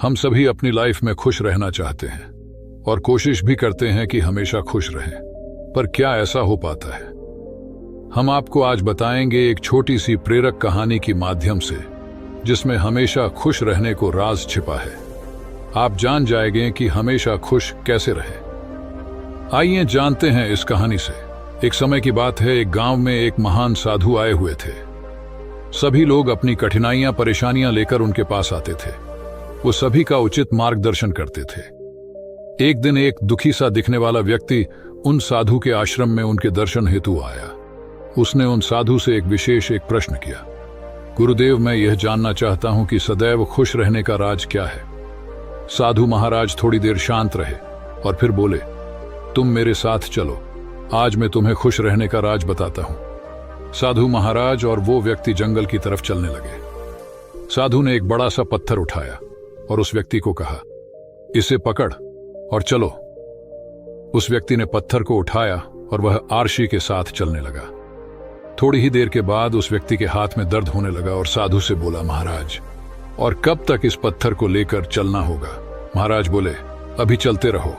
हम सभी अपनी लाइफ में खुश रहना चाहते हैं और कोशिश भी करते हैं कि हमेशा खुश रहें, पर क्या ऐसा हो पाता है? हम आपको आज बताएंगे एक छोटी सी प्रेरक कहानी के माध्यम से, जिसमें हमेशा खुश रहने को राज छिपा है। आप जान जाएंगे कि हमेशा खुश कैसे रहें। आइए जानते हैं इस कहानी से। एक समय की बात है, एक गांव में एक महान साधु आए हुए थे। सभी लोग अपनी कठिनाइयां परेशानियां लेकर उनके पास आते थे। वो सभी का उचित मार्गदर्शन करते थे। एक दिन एक दुखी सा दिखने वाला व्यक्ति उन साधु के आश्रम में उनके दर्शन हेतु आया। उसने उन साधु से एक प्रश्न किया। गुरुदेव, मैं यह जानना चाहता हूं कि सदैव खुश रहने का राज क्या है? साधु महाराज थोड़ी देर शांत रहे और फिर बोले, तुम मेरे साथ चलो, आज मैं तुम्हें खुश रहने का राज बताता हूं। साधु महाराज और वो व्यक्ति जंगल की तरफ चलने लगे। साधु ने एक बड़ा सा पत्थर उठाया और उस व्यक्ति को कहा, इसे पकड़ और चलो। उस व्यक्ति ने पत्थर को उठाया और वह आरशी के साथ चलने लगा। थोड़ी ही देर के बाद उस व्यक्ति के हाथ में दर्द होने लगा और साधु से बोला, महाराज, और कब तक इस पत्थर को लेकर चलना होगा? महाराज बोले, अभी चलते रहो।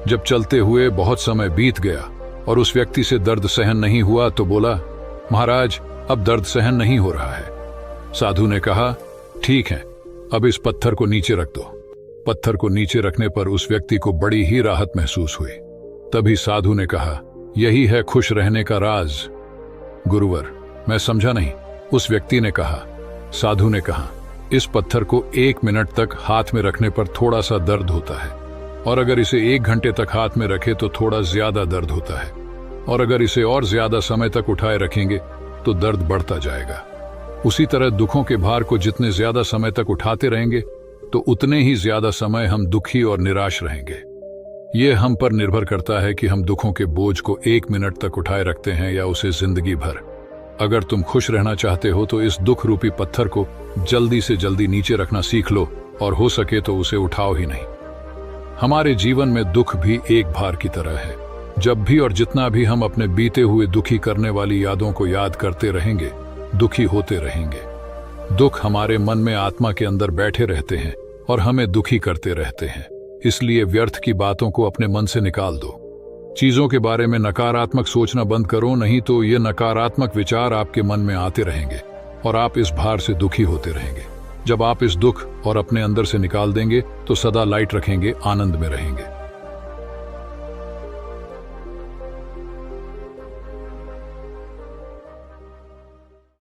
जब चलते हुए बहुत समय बीत गया और उस व्यक्ति से दर्द सहन नहीं हुआ तो बोला, महाराज, अब दर्द सहन नहीं हो रहा है। साधु ने कहा, ठीक है, अब इस पत्थर को नीचे रख दो। पत्थर को नीचे रखने पर उस व्यक्ति को बड़ी ही राहत महसूस हुई। तभी साधु ने कहा, यही है खुश रहने का राज। गुरुवर, मैं समझा नहीं। उस व्यक्ति ने कहा। साधु ने कहा, इस पत्थर को 1 मिनट तक हाथ में रखने पर थोड़ा सा दर्द होता है, और अगर इसे 1 घंटे तक हाथ में रखे तो थोड़ा ज्यादा दर्द होता है, और अगर इसे और ज्यादा समय तक उठाए रखेंगे तो दर्द बढ़ता जाएगा। उसी तरह दुखों के भार को जितने ज्यादा समय तक उठाते रहेंगे तो उतने ही ज्यादा समय हम दुखी और निराश रहेंगे। ये हम पर निर्भर करता है कि हम दुखों के बोझ को 1 मिनट तक उठाए रखते हैं या उसे जिंदगी भर। अगर तुम खुश रहना चाहते हो तो इस दुख रूपी पत्थर को जल्दी से जल्दी नीचे रखना सीख लो, और हो सके तो उसे उठाओ ही नहीं। हमारे जीवन में दुख भी एक भार की तरह है। जब भी और जितना भी हम अपने बीते हुए दुखी करने वाली यादों को याद करते रहेंगे, दुखी होते रहेंगे। दुख हमारे मन में आत्मा के अंदर बैठे रहते हैं और हमें दुखी करते रहते हैं। इसलिए व्यर्थ की बातों को अपने मन से निकाल दो। चीजों के बारे में नकारात्मक सोचना बंद करो, नहीं तो ये नकारात्मक विचार आपके मन में आते रहेंगे और आप इस भार से दुखी होते रहेंगे। जब आप इस दुख और अपने अंदर से निकाल देंगे तो सदा लाइट रखेंगे, आनंद में रहेंगे।